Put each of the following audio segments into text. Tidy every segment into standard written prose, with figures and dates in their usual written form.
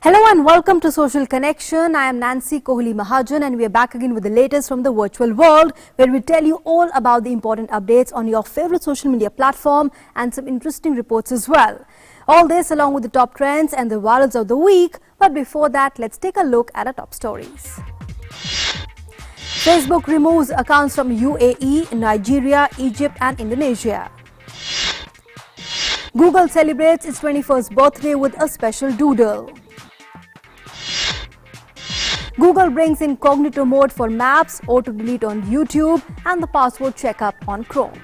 Hello and welcome to Social Connection. I am Nancy Kohli Mahajan and we are back again with the latest from the virtual world, where we tell you all about the important updates on your favorite social media platform and some interesting reports as well. All this along with the top trends and the virals of the week. But before that, let's take a look at our top stories. Facebook removes accounts from UAE, Nigeria, Egypt and Indonesia. Google celebrates its 21st birthday with a special doodle. Google brings incognito mode for Maps, auto-delete on YouTube and the password checkup on Chrome.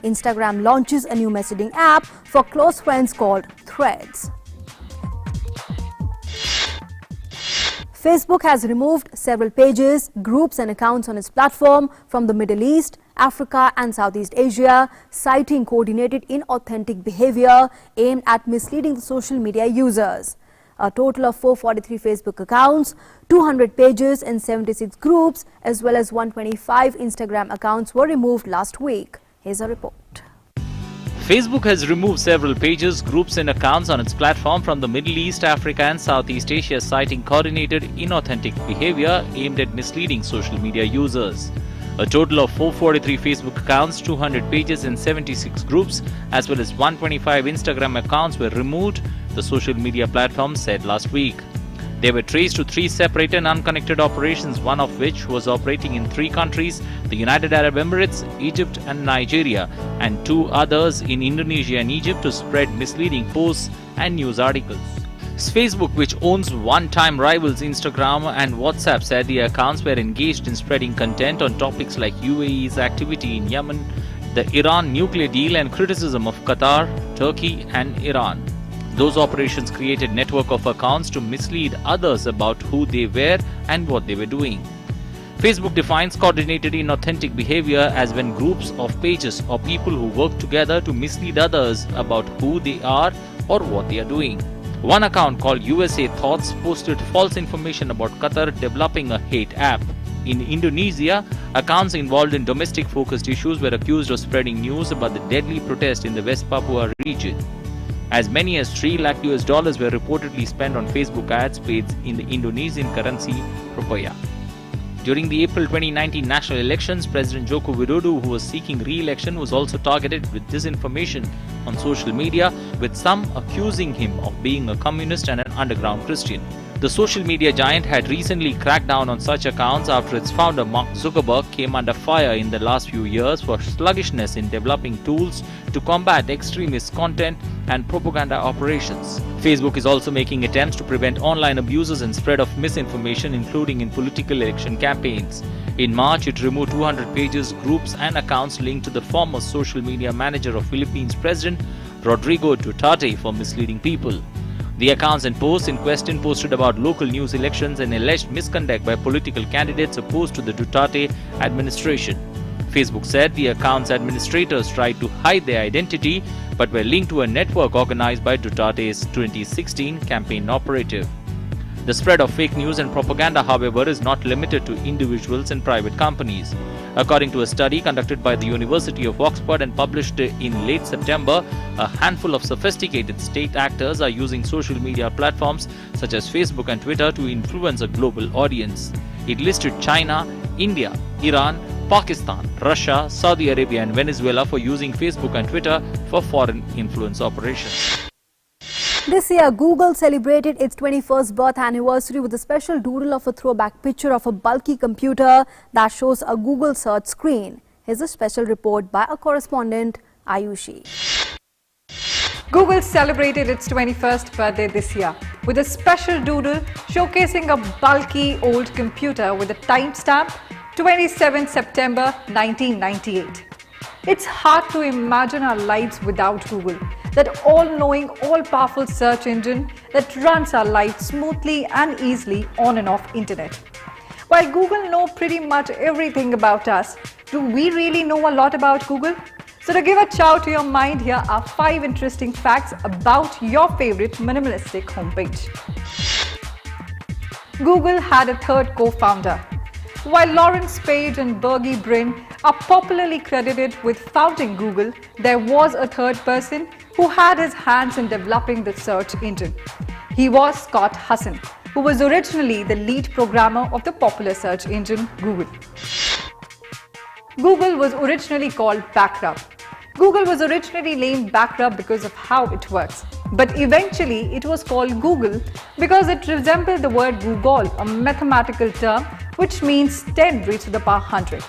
Instagram launches a new messaging app for close friends called Threads. Facebook has removed several pages, groups and accounts on its platform from the Middle East, Africa and Southeast Asia, citing coordinated inauthentic behavior aimed at misleading the social media users. A total of 443 Facebook accounts, 200 pages and 76 groups as well as 125 Instagram accounts were removed last week. Here's a report. Facebook has removed several pages, groups and accounts on its platform from the Middle East, Africa and Southeast Asia, citing coordinated inauthentic behavior aimed at misleading social media users. A total of 443 Facebook accounts, 200 pages and 76 groups as well as 125 Instagram accounts were removed, the social media platform said last week. They were traced to 3 separate and unconnected operations, one of which was operating in 3 countries, the United Arab Emirates, Egypt and Nigeria, and 2 others in Indonesia and Egypt to spread misleading posts and news articles. Facebook, which owns one-time rivals Instagram and WhatsApp, said the accounts were engaged in spreading content on topics like UAE's activity in Yemen, the Iran nuclear deal and criticism of Qatar, Turkey and Iran. Those operations created a network of accounts to mislead others about who they were and what they were doing. Facebook defines coordinated inauthentic behavior as when groups of pages or people who work together to mislead others about who they are or what they are doing. One account called USA Thoughts posted false information about Qatar developing a hate app. In Indonesia, accounts involved in domestic-focused issues were accused of spreading news about the deadly protest in the West Papua region. As many as $3 lakh were reportedly spent on Facebook ads paid in the Indonesian currency rupiah. During the April 2019 national elections, President Joko Widodo, who was seeking re-election, was also targeted with disinformation on social media, with some accusing him of being a communist and an underground Christian. The social media giant had recently cracked down on such accounts after its founder Mark Zuckerberg came under fire in the last few years for sluggishness in developing tools to combat extremist content and propaganda operations. Facebook is also making attempts to prevent online abuses and spread of misinformation, including in political election campaigns. In March, it removed 200 pages, groups and accounts linked to the former social media manager of Philippines President Rodrigo Duterte for misleading people. The accounts and posts in question posted about local news elections and alleged misconduct by political candidates opposed to the Duterte administration. Facebook said the accounts administrators tried to hide their identity but were linked to a network organized by Duterte's 2016 campaign operative. The spread of fake news and propaganda, however, is not limited to individuals and private companies. According to a study conducted by the University of Oxford and published in late September, a handful of sophisticated state actors are using social media platforms such as Facebook and Twitter to influence a global audience. It listed China, India, Iran, Pakistan, Russia, Saudi Arabia and Venezuela for using Facebook and Twitter for foreign influence operations. This year, Google celebrated its 21st birth anniversary with a special doodle of a throwback picture of a bulky computer that shows a Google search screen. Here's a special report by our correspondent, Ayushi. Google celebrated its 21st birthday this year with a special doodle showcasing a bulky old computer with a timestamp 27 September 1998. It's hard to imagine our lives without Google, that all-knowing, all-powerful search engine that runs our lives smoothly and easily on and off internet. While Google knows pretty much everything about us, do we really know a lot about Google? So to give a chow to your mind, here are 5 interesting facts about your favorite minimalistic homepage. Google had a third co-founder. While Lawrence Page and Sergey Brin are popularly credited with founding Google, there was a third person who had his hands in developing the search engine. He was Scott Husson, who was originally the lead programmer of the popular search engine Google. Google was originally called Backrub. Google was originally named Backrub because of how it works. But eventually it was called Google because it resembled the word Google, a mathematical term which means 10 raised to the power 100.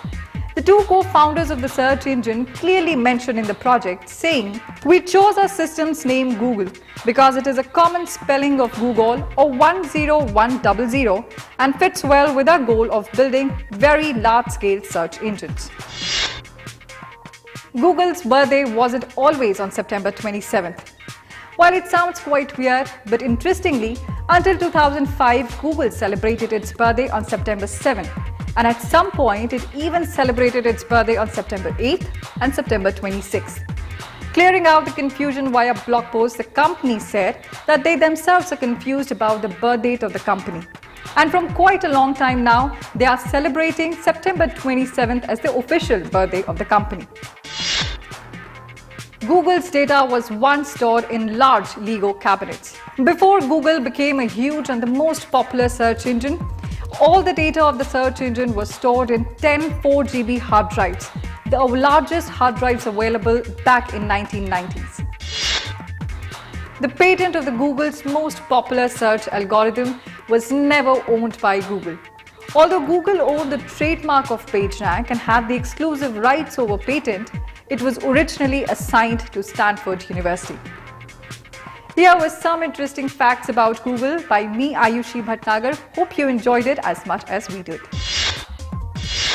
The two co-founders of the search engine clearly mentioned in the project, saying, "We chose our system's name Google because it is a common spelling of Google or 10100 and fits well with our goal of building very large-scale search engines." Google's birthday wasn't always on September 27th. While it sounds quite weird, but interestingly, until 2005, Google celebrated its birthday on September 7th. And at some point, it even celebrated its birthday on September 8th and September 26th. Clearing out the confusion via blog post, the company said that they themselves are confused about the birth date of the company. And from quite a long time now, they are celebrating September 27th as the official birthday of the company. Google's data was once stored in large Lego cabinets. Before Google became a huge and the most popular search engine, all the data of the search engine was stored in 10 4GB hard drives, the largest hard drives available back in 1990s. The patent of the Google's most popular search algorithm was never owned by Google. Although Google owned the trademark of PageRank and had the exclusive rights over patent, it was originally assigned to Stanford University. Here were some interesting facts about Google by me, Ayushi Bhatnagar. Hope you enjoyed it as much as we did.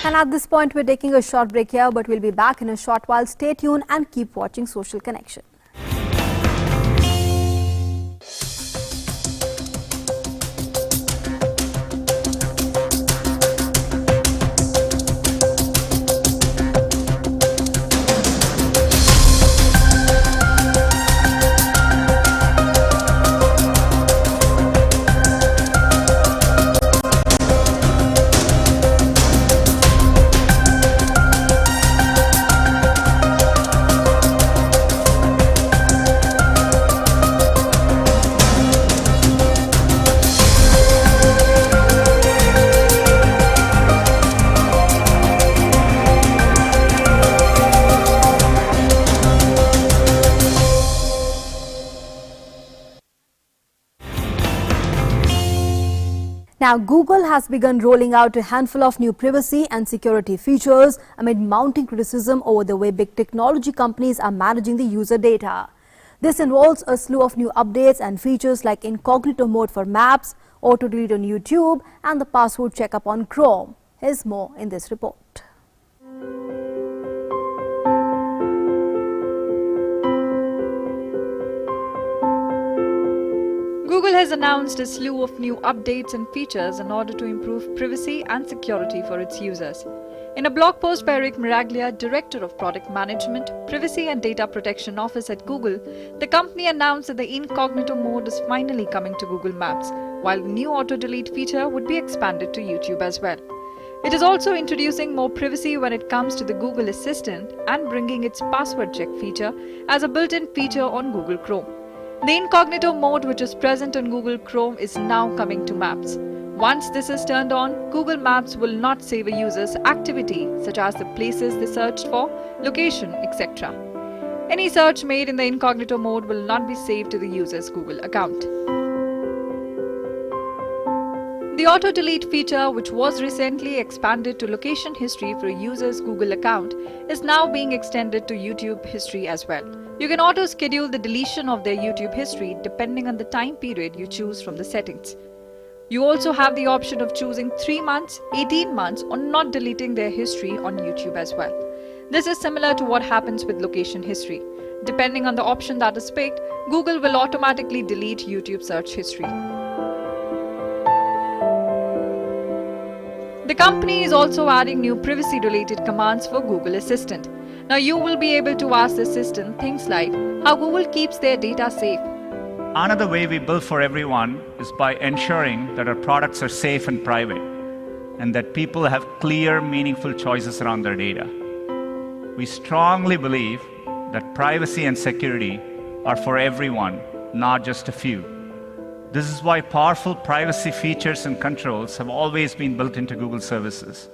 And at this point, we're taking a short break here, but we'll be back in a short while. Stay tuned and keep watching Social Connection. Now, Google has begun rolling out a handful of new privacy and security features amid mounting criticism over the way big technology companies are managing the user data. This involves a slew of new updates and features like incognito mode for maps, auto delete on YouTube, and the password checkup on Chrome. Here's more in this report. Google has announced a slew of new updates and features in order to improve privacy and security for its users. In a blog post by Rick Miraglia, Director of Product Management, Privacy and Data Protection Office at Google, the company announced that the incognito mode is finally coming to Google Maps, while the new auto-delete feature would be expanded to YouTube as well. It is also introducing more privacy when it comes to the Google Assistant and bringing its password check feature as a built-in feature on Google Chrome. The incognito mode, which is present on Google Chrome, is now coming to Maps. Once this is turned on, Google Maps will not save a user's activity, such as the places they searched for, location, etc. Any search made in the incognito mode will not be saved to the user's Google account. The auto-delete feature, which was recently expanded to location history for a user's Google account, is now being extended to YouTube history as well. You can auto-schedule the deletion of their YouTube history depending on the time period you choose from the settings. You also have the option of choosing 3 months, 18 months, or not deleting their history on YouTube as well. This is similar to what happens with location history. Depending on the option that is picked, Google will automatically delete YouTube search history. The company is also adding new privacy-related commands for Google Assistant. Now you will be able to ask the Assistant things like how Google keeps their data safe. Another way we build for everyone is by ensuring that our products are safe and private, and that people have clear, meaningful choices around their data. We strongly believe that privacy and security are for everyone, not just a few. This is why powerful privacy features and controls have always been built into Google services.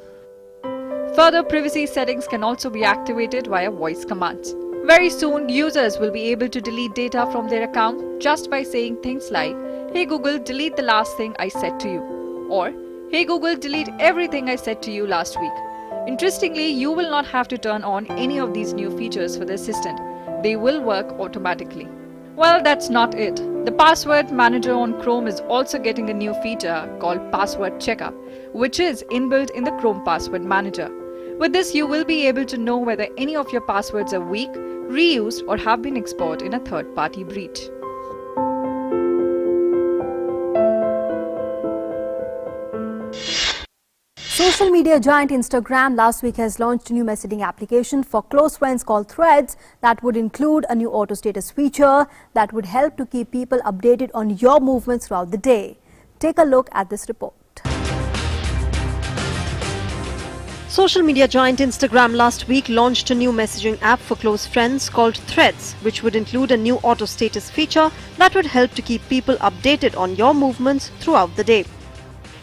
Further privacy settings can also be activated via voice commands. Very soon, users will be able to delete data from their account just by saying things like, "Hey Google, delete the last thing I said to you," or "Hey Google, delete everything I said to you last week." Interestingly, you will not have to turn on any of these new features for the assistant. They will work automatically. Well, that's not it. The password manager on Chrome is also getting a new feature called Password Checkup, which is inbuilt in the Chrome Password Manager. With this, you will be able to know whether any of your passwords are weak, reused, or have been exposed in a third-party breach. Social media giant Instagram last week has launched a new messaging application for close friends called Threads that would include a new auto status feature that would help to keep people updated on your movements throughout the day. Take a look at this report. Social media giant Instagram last week launched a new messaging app for close friends called Threads, which would include a new auto status feature that would help to keep people updated on your movements throughout the day.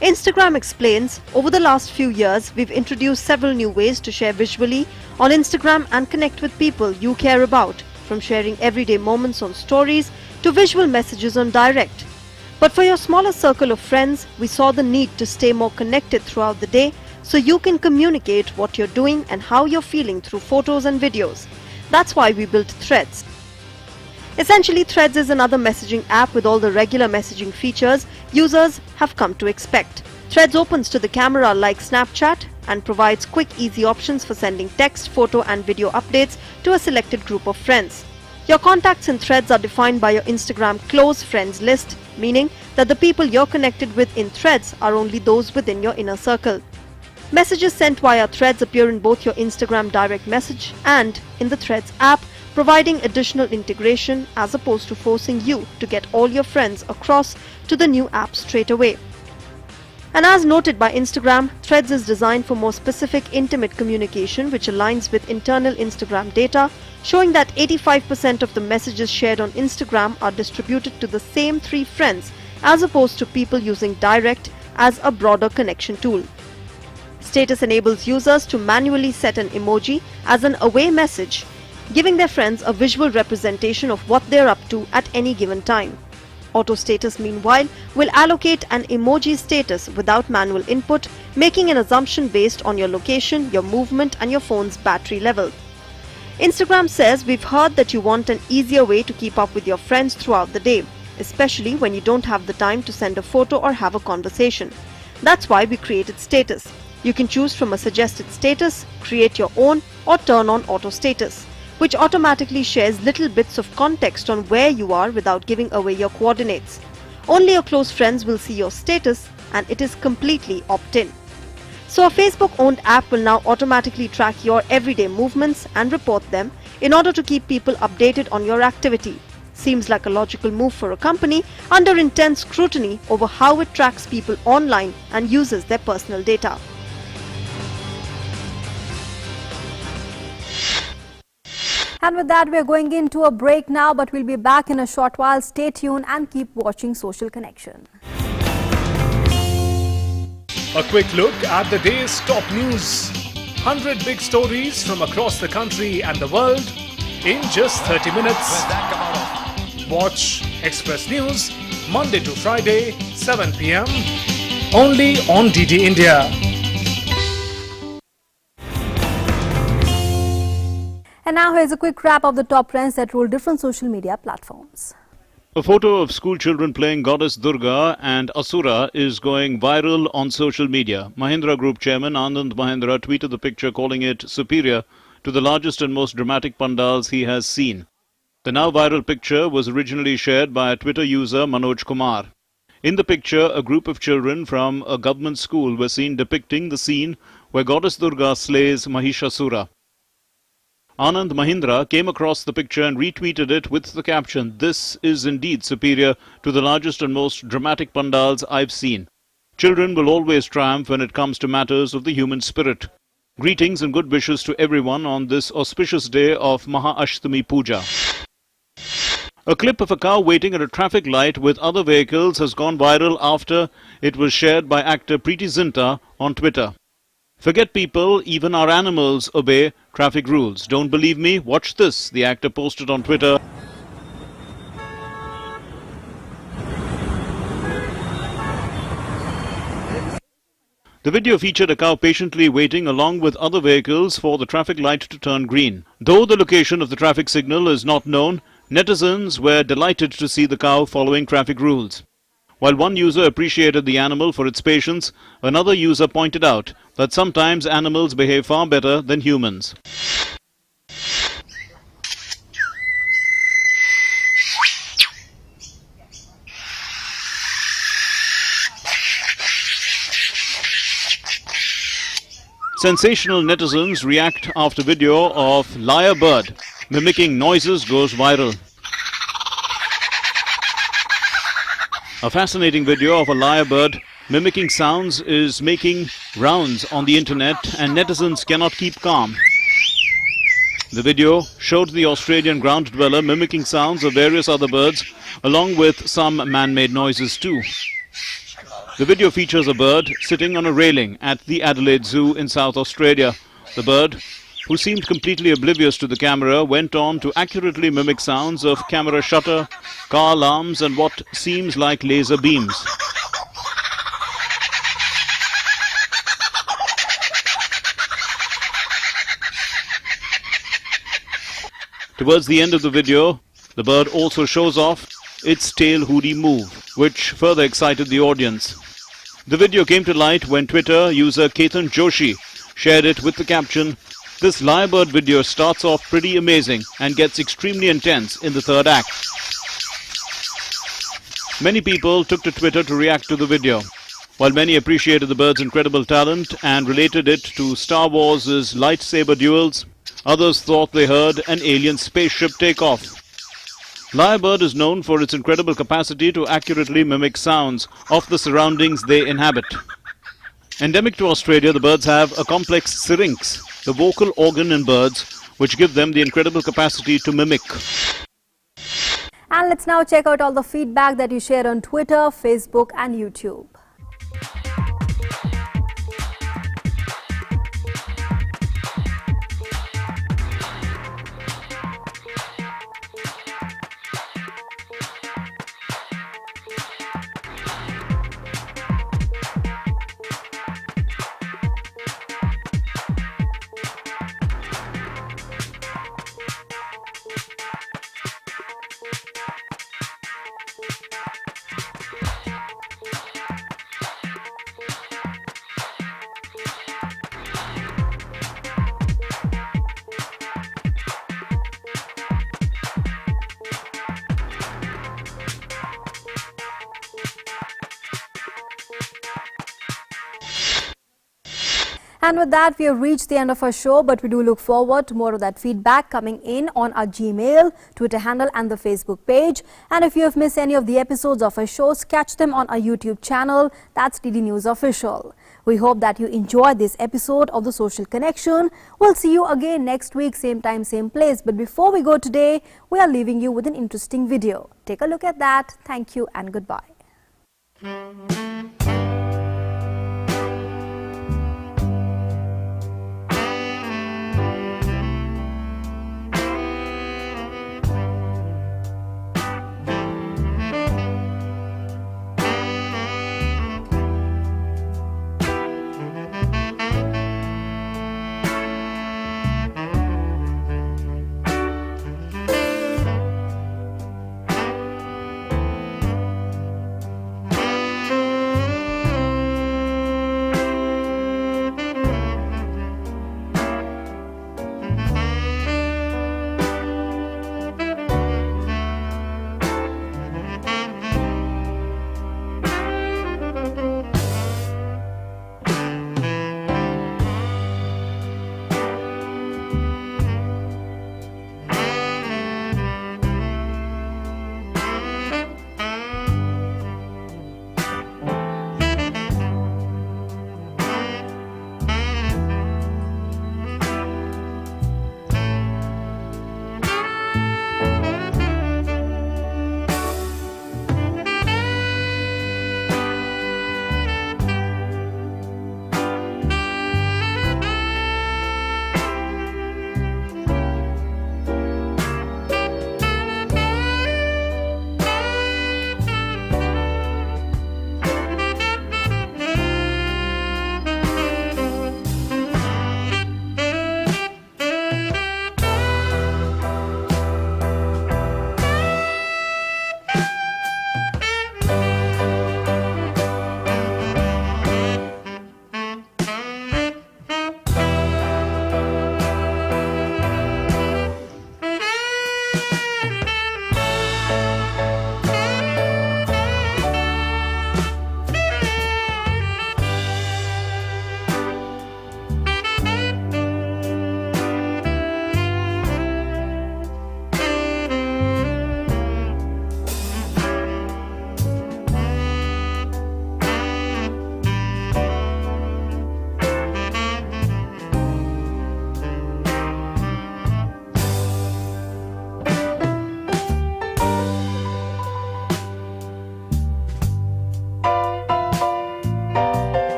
Instagram explains, over the last few years, we've introduced several new ways to share visually on Instagram and connect with people you care about, from sharing everyday moments on stories to visual messages on direct. But for your smaller circle of friends, we saw the need to stay more connected throughout the day so you can communicate what you're doing and how you're feeling through photos and videos. That's why we built Threads. Essentially, Threads is another messaging app with all the regular messaging features users have come to expect. Threads opens to the camera like Snapchat and provides quick, easy options for sending text, photo and video updates to a selected group of friends. Your contacts in Threads are defined by your Instagram close friends list, meaning that the people you're connected with in Threads are only those within your inner circle. Messages sent via Threads appear in both your Instagram direct message and in the Threads app, providing additional integration as opposed to forcing you to get all your friends across to the new app straight away. And as noted by Instagram, Threads is designed for more specific, intimate communication which aligns with internal Instagram data, showing that 85% of the messages shared on Instagram are distributed to the same 3 friends as opposed to people using direct as a broader connection tool. Status enables users to manually set an emoji as an away message, giving their friends a visual representation of what they're up to at any given time. Auto status, meanwhile, will allocate an emoji status without manual input, making an assumption based on your location, your movement, and your phone's battery level. Instagram says, we've heard that you want an easier way to keep up with your friends throughout the day, especially when you don't have the time to send a photo or have a conversation. That's why we created Status. You can choose from a suggested status, create your own, or turn on auto status, which automatically shares little bits of context on where you are without giving away your coordinates. Only your close friends will see your status, and it is completely opt-in. So a Facebook-owned app will now automatically track your everyday movements and report them in order to keep people updated on your activity. Seems like a logical move for a company under intense scrutiny over how it tracks people online and uses their personal data. And with that, we are going into a break now, but we'll be back in a short while. Stay tuned and keep watching Social Connection. A quick look at the day's top news. 100 big stories from across the country and the world in just 30 minutes. Watch Express News Monday to Friday, 7 p.m. only on DD India. And now here's a quick wrap of the top trends that rule different social media platforms. A photo of school children playing Goddess Durga and Asura is going viral on social media. Mahindra Group Chairman Anand Mahindra tweeted the picture, calling it superior to the largest and most dramatic pandals he has seen. The now viral picture was originally shared by a Twitter user Manoj Kumar. In the picture, a group of children from a government school were seen depicting the scene where Goddess Durga slays Mahishasura. Anand Mahindra came across the picture and retweeted it with the caption, "This is indeed superior to the largest and most dramatic pandals I've seen. Children will always triumph when it comes to matters of the human spirit. Greetings and good wishes to everyone on this auspicious day of Maha Ashtami Puja." A clip of a cow waiting at a traffic light with other vehicles has gone viral after it was shared by actor Preeti Zinta on Twitter. Forget people, even our animals obey traffic rules. Don't believe me? Watch this, the actor posted on Twitter. The video featured a cow patiently waiting along with other vehicles for the traffic light to turn green. Though the location of the traffic signal is not known, netizens were delighted to see the cow following traffic rules. While one user appreciated the animal for its patience, another user pointed out that sometimes animals behave far better than humans. Sensational netizens react after video of lyre bird mimicking noises goes viral. A fascinating video of a lyre bird mimicking sounds is making rounds on the internet, and netizens cannot keep calm. The video showed the Australian ground dweller mimicking sounds of various other birds, along with some man-made noises too. The video features a bird sitting on a railing at the Adelaide Zoo in South Australia. The bird, who seemed completely oblivious to the camera, went on to accurately mimic sounds of camera shutter, car alarms and what seems like laser beams. Towards the end of the video, the bird also shows off its tail hoodie move, which further excited the audience. The video came to light when Twitter user Ketan Joshi shared it with the caption, "This lyrebird video starts off pretty amazing and gets extremely intense in the third act." Many people took to Twitter to react to the video. While many appreciated the bird's incredible talent and related it to Star Wars' lightsaber duels, others thought they heard an alien spaceship take off. Lyrebird is known for its incredible capacity to accurately mimic sounds of the surroundings they inhabit. Endemic to Australia, the birds have a complex syrinx, the vocal organ in birds, which give them the incredible capacity to mimic. And let's now check out all the feedback that you share on Twitter, Facebook and YouTube. And with that, we have reached the end of our show, but we do look forward to more of that feedback coming in on our Gmail, Twitter handle and the Facebook page. And if you have missed any of the episodes of our shows, catch them on our YouTube channel, that's DD News Official. We hope that you enjoyed this episode of The Social Connection. We'll see you again next week, same time, same place. But before we go today, we are leaving you with an interesting video. Take a look at that. Thank you and goodbye.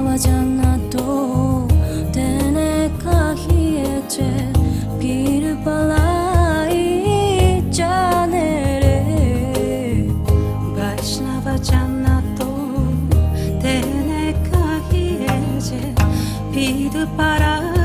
Vaishnava Jannato Tene Kahiyeche Pir Palai Janere Vaishnava Jannato Tene Kahiyeche Pir Palai